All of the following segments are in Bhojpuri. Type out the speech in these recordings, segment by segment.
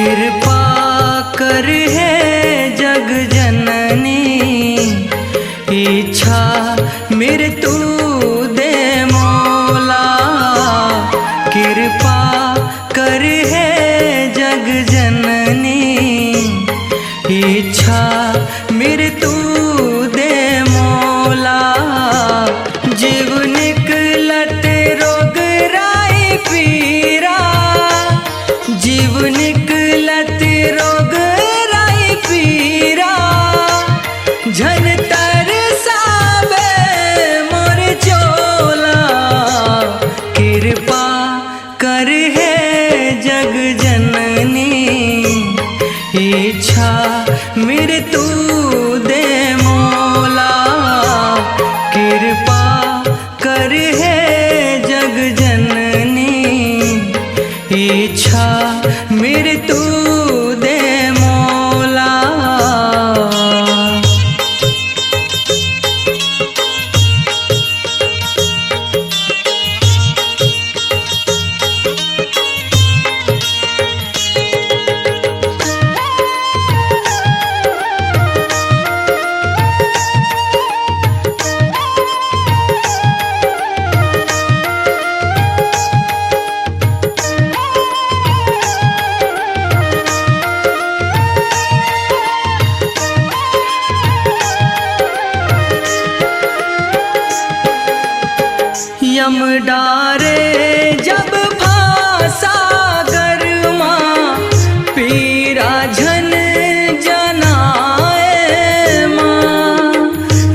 कृपा कर है जग जननी, इच्छा मृत्यु दे मौला। कृपा कर है जग जननी, इच्छा मृत्यु दे मौला। जीव निकलत रोग राई पीरा, जीव निकलत रोग राई पीरा। झन तरसावे मोर चोला, कृपा कर है जग जननी, इच्छा मृत्यु दे मौला। कृपा कर है जग जननी, इच्छा मृत्यु दे मौला। यम डारे जब फांसा गरमा, पीरा झन जनाए माँ।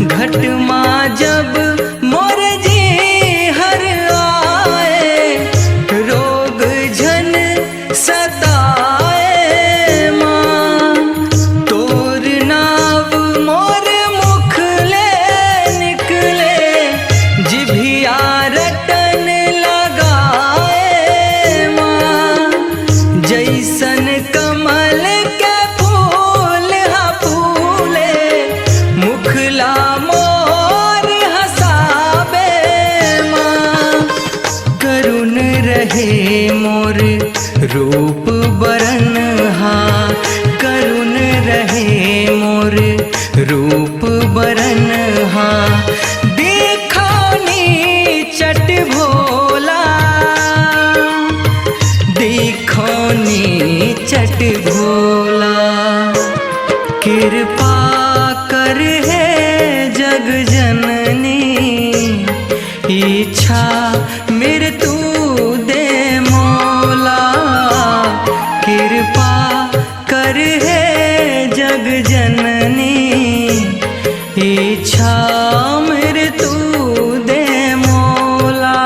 घट माँ जब मोर जी हर आए, रोग झन सताए माँ। तोर नाव मोर मुख ले निकले, जिभिया रटन लगाए माँ। जैसन कमल के फूल हा फूले, मुखला मोर हसाबे माँ। करुण रहे मोर रूप बरन हा, करुण रहे मोर रूप बरन हा। चट भोला, देखोनी चट भोला। कृपा कर है जग जननी, इच्छा मृत्यु दे मौला। कृपा कर है जग जननी, इच्छा मृत्यु दे मौला।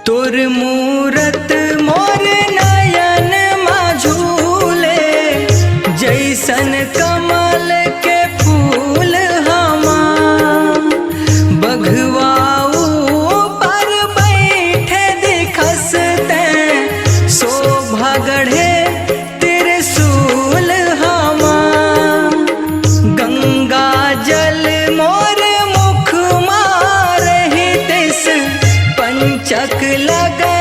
तोर मूरत मोर नयन माझूले, जैसन कमल के फूल हमा। बघवाऊ पर बैठे दिखसते, शोभा गढ़े त्रिशूल हमा। गंगा जल मोर मुख मारहि तिस, पंचक लगे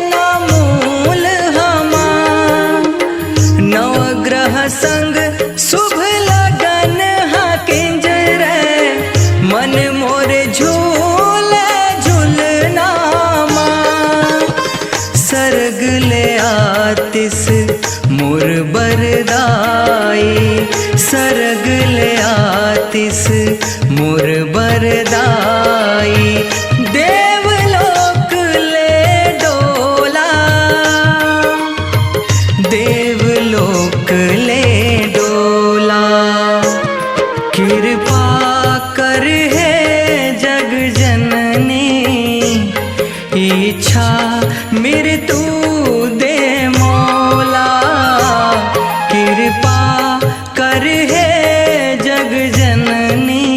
न मूल हमा। नवग्रह संग शुभ लगन हा किंजरे, मन मोर झूले झूलना माँ। सरग ले आतिस मोर बरदाई, सरग ले आतिस मोर बरदाई। देवलोक ले डोला, देवलोक ले डोला। कृपा कर है जग जननी, इच्छा मृत्यु दे मौला। कृपा कर है जग जननी,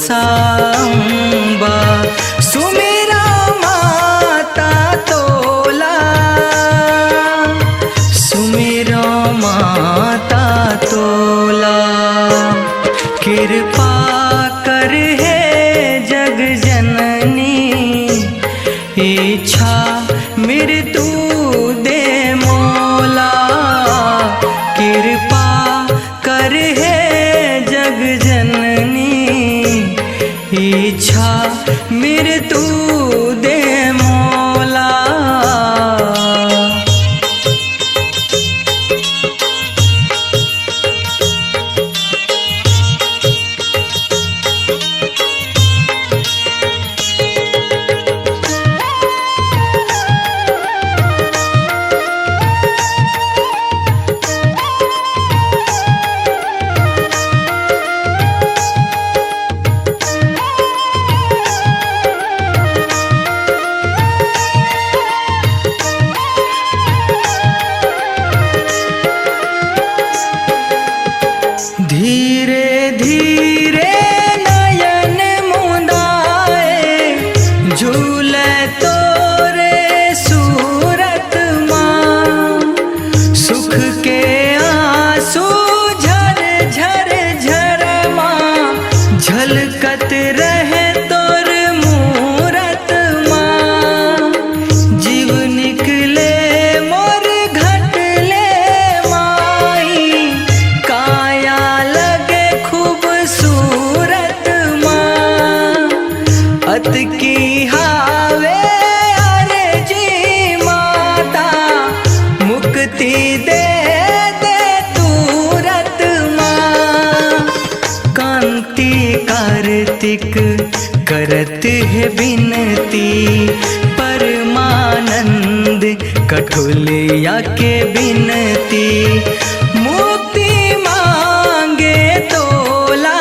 सांबा सुमेरा माता तोला, सुमेरा माता तोला। कृपा कर है जग जननी, इच्छा मृत्यु दे मोला। कृपा कर है जग जननी, इच्छा मृत्यु दे मोला। धीरे धीरे नयन मुदाए, झूले तोरे सूरत माँ। सुख के आंसू झर झर झर माँ, झलकत रहे तोर मूरत माँ। जीव निकले मोर घटले माई, काया लगे खूबसूरत माँ। अत की हावे अर्जी माता, मुक्ति दे दे तुरत माँ। कांति कार्तिक करत है बिनती, परमानंद कठुलिया के बिनती। मुक्ति मांगे तोला,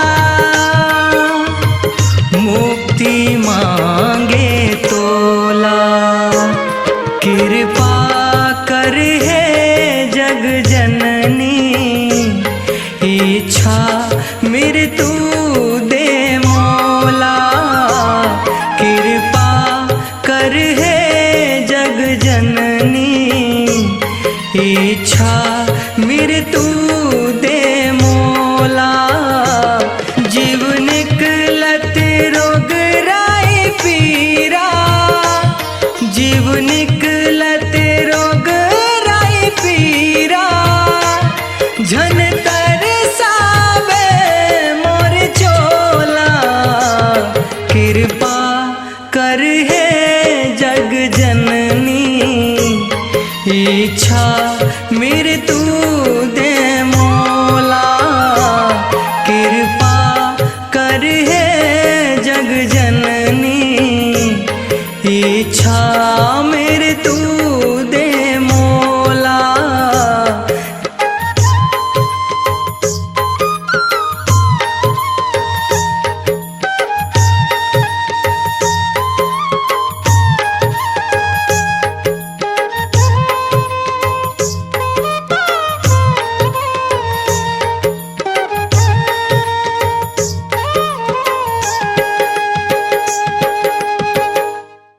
मुक्ति मांगे तोला। कृपा कर है जग जननी, इच्छा मृत्यु दे मोला। कृपा कर है जग जननी, इच्छा मृत्यु दे मोला। जीव निकलत रोग राई पीरा, जीव निकलत रोग राई पीरा। झन तरसावे मोर चोला, कृपा कर है जग जननी, इच्छा मृत्यु दे मोला। कृपा कर है जग जननी, इच्छा मृत्यु